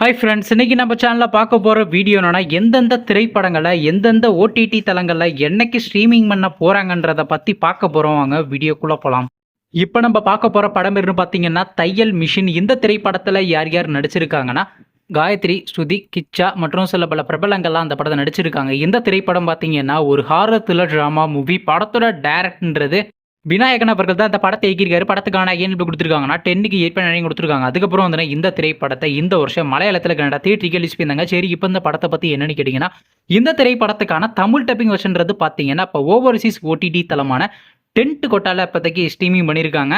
Hi friends, இன்னைக்கு நம்ம சேனலில் பார்க்க போகிற வீடியோ என்னன்னா, எந்தெந்த திரைப்படங்களை எந்தெந்த ஓடிடி தளங்களில் என்னைக்கு ஸ்ட்ரீமிங் பண்ண போகிறாங்கன்றதை பற்றி பார்க்க போகிறோம். வாங்க வீடியோக்குள்ளே போகலாம். இப்போ நம்ம பார்க்க போகிற படம் என்ன பார்த்தீங்கன்னா, தையல் மிஷின். இந்த திரைப்படத்தில் யார் யார் நடிச்சிருக்காங்கன்னா, காயத்ரி, ஸ்ருதி, கிச்சா மற்றும் சில பல பிரபலங்கள்லாம் அந்த படத்தை நடிச்சிருக்காங்க. இந்த திரைப்படம் பார்த்தீங்கன்னா ஒரு ஹாரர் த்ரில்லர் ட்ராமா மூவி. படத்தோட டைரக்டர்ன்றது விநாயகன் அவர்கள் தான் இந்த படத்தை இயக்கியிருக்காரு. படத்துக்கான ஏன் இப்படி கொடுத்துருக்காங்கன்னா 10க்கு 8.9 கொடுத்துருக்காங்க. அதுக்கப்புறம் வந்து இந்த திரைப்படத்தை இந்த வருஷம் மலையாளத்தில் கனடா தியேட்டருக்கு ரிலீஸ் பண்ணியிருந்தாங்க. சரி, இப்போ இந்த படத்தை பற்றி என்னன்னு கேட்டிங்கன்னா, இந்த திரைப்படத்துக்கான தமிழ் டப்பிங் வெர்ஷன்றது பார்த்தீங்கன்னா இப்போ ஓவர்சீஸ் ஓடிடி தளமான டென்ட் கொட்டால இப்போதைக்கு ஸ்ட்ரீமிங் பண்ணியிருக்காங்க.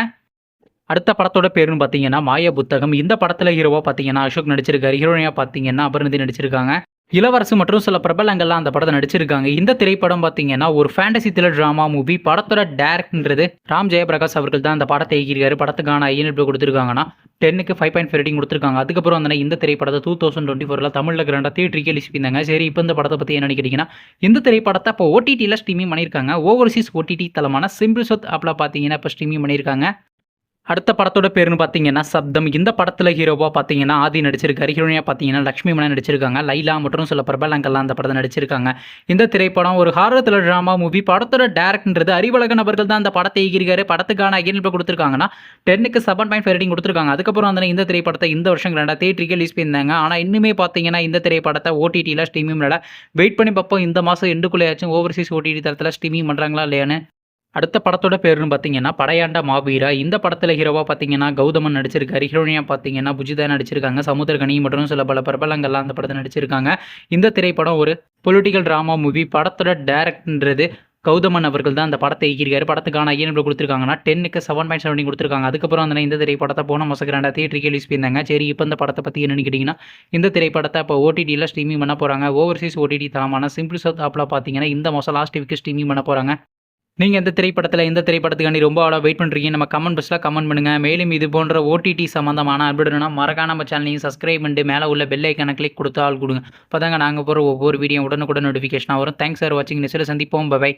அடுத்த படத்தோட பேருன்னு பார்த்தீங்கன்னா மாய புத்தகம். இந்த படத்தில் ஹீரோவாக பார்த்தீங்கன்னா அசோக் நடிச்சிருக்காரு. ஹீரோயினாக பார்த்தீங்கன்னா அபர்ணதி நடிச்சிருக்காங்க. இளவரசு மற்றும் சில பிரபலங்கள்லாம் அந்த படத்தை நடிச்சிருக்காங்க. இந்த திரைப்படம் பார்த்தீங்கன்னா ஒரு ஃபேண்டசி த்ரில்லர் ட்ராமா மூவி. படத்தோட டைரக்டர்ன்றது ராம் ஜெயபிரகாஷ் அவர்கள் தான் அந்த படத்தை இயக்கியிருக்காரு. படத்துக்கான IMDb கொடுத்துருக்காங்கன்னா 10க்கு 5.5 ரேட்டிங் கொடுத்துருக்காங்க. அதுக்கப்புறம் வந்து இந்த திரைப்படத்தை 2024 தமிழில் கிராண்டாக தியேட்டருக்கு ரிலீஸ் பண்ணியிருந்தாங்க. சரி, இப்போ இந்த படத்தை பற்றி என்ன நினைக்கிறீங்கன்னா, இந்த திரைப்படத்தை இப்போ ஓடிடியில் ஸ்ட்ரீமிங் பண்ணியிருக்காங்க. ஓவர்சீஸ் ஓடிடி தளமான சிம்பிள் சொத் ஆப்பில் பார்த்தீங்கன்னா இப்போ ஸ்ட்ரீமிங் பண்ணியிருக்காங்க. அடுத்த படத்தோட பேருன்னு பார்த்தீங்கன்னா சப்தம். இந்த படத்தில் ஹீரோவாக பார்த்தீங்கன்னா ஆதி நடிச்சிருக்காரு. ஹீரோயினாக பார்த்தீங்கன்னா லக்ஷ்மி மேனன் நடிச்சிருக்காங்க. லைலா மற்றும் சில பிரபலங்கள்லாம் அந்த படத்தை நடிச்சிருக்காங்க. இந்த திரைப்படம் ஒரு ஹாரர் த்ரில்லர் ட்ராமா மூவி. படத்தோட டைரக்டர்ன்றது அறிவழகன் அவர்கள் தான் அந்த படத்தை இயக்கியிருக்காரு. படத்துக்கான IMDb கொடுத்துருக்காங்கன்னா 10க்கு 7.5 ரேட்டிங் கொடுத்துருக்காங்க. அதுக்கப்புறம் வந்து இந்த திரைப்படத்தை இந்த வருஷம் கிராண்டாக தியேட்டருக்கு ரிலீஸ் பண்ணியிருந்தாங்க. ஆனால் இன்னுமே பார்த்தீங்கன்னா இந்த திரைப்படத்தை ஓடிடியில் ஸ்ட்ரீமிங்கில் வெயிட் பண்ணி பார்ப்போம். இந்த மாதம் எண்டுக்குள்ளேயாச்சும் ஓவர்சீஸ் ஓடிடி தளத்தில் ஸ்ட்ரீமிங் பண்ணுறாங்களா இல்லையான்னு. அடுத்த படத்தோட பேருன்னு பார்த்தீங்கன்னா படையாண்ட மாவீரா. இந்த படத்தில் ஹீரோவாக பார்த்தீங்கன்னா கௌதமன் நடிச்சிருக்காரு. ஹீரோயினாக பார்த்தீங்கன்னா புஜிதா நடிச்சிருக்காங்க. சமுத்திரகனி மற்றும் சில பல பிரபலங்கள்லாம் அந்த படத்தை நடிச்சிருக்காங்க. இந்த திரைப்படம் ஒரு பொலிட்டிக்கல் ட்ராமா மூவி. படத்தோட டைரக்டர்ன்றது கௌதமன் அவர்கள் தான் அந்த படத்தை இயக்கியிருக்காரு. படத்துக்கான IMDb கொடுத்துருக்காங்கன்னா 10க்கு 7.7 கொடுத்துருக்காங்க. அதுக்கப்புறம் வந்து இந்த திரைப்படத்தை போன மாதம் கிராண்டாக தியேட்டருக்கு ரிலீஸ் பண்ணியிருந்தாங்க. சரி, இப்போ இந்த படத்தை பற்றி என்னன்னு கேட்டிங்கன்னா, இந்த திரைப்படத்தை இப்போ ஓடிடியில் ஸ்ட்ரீமிங் பண்ண போகிறாங்க. ஓவர்சீஸ் ஓடிடி தளமான சிம்பிள் சவுத் ஆப்பில் பார்த்தீங்கன்னா இந்த மாதம் லாஸ்ட் வீக்கு ஸ்ட்ரீமிங் பண்ண போகிறாங்க. நீங்கள் இந்த திரைப்படத்துக்காண்டி ரொம்ப ஆளாக வெயிட் பண்ணுறீங்க. நம்ம கமெண்ட் பாக்ஸில் கமெண்ட் பண்ணுங்கள். மேலும் இது போன்ற ஓடிடி சம்மந்தமான அப்டேட்னா மறக்காம நம்ம சேனலையும் சப்ஸ்கிரைப் பண்ணிட்டு மேலே உள்ள பெல் ஐக்கானை கிளிக் கொடுத்து ஆள் கொடுங்க. அப்போ தாங்க நாங்கள் போகிற ஒவ்வொரு வீடியோ உடனுக்குடன் நோட்டிஃபிகேஷனாக வரும். தேங்க்ஸ் ஃபார் வாட்சிங். நெக்ஸ்ட்டில் சந்திப்போம். பை.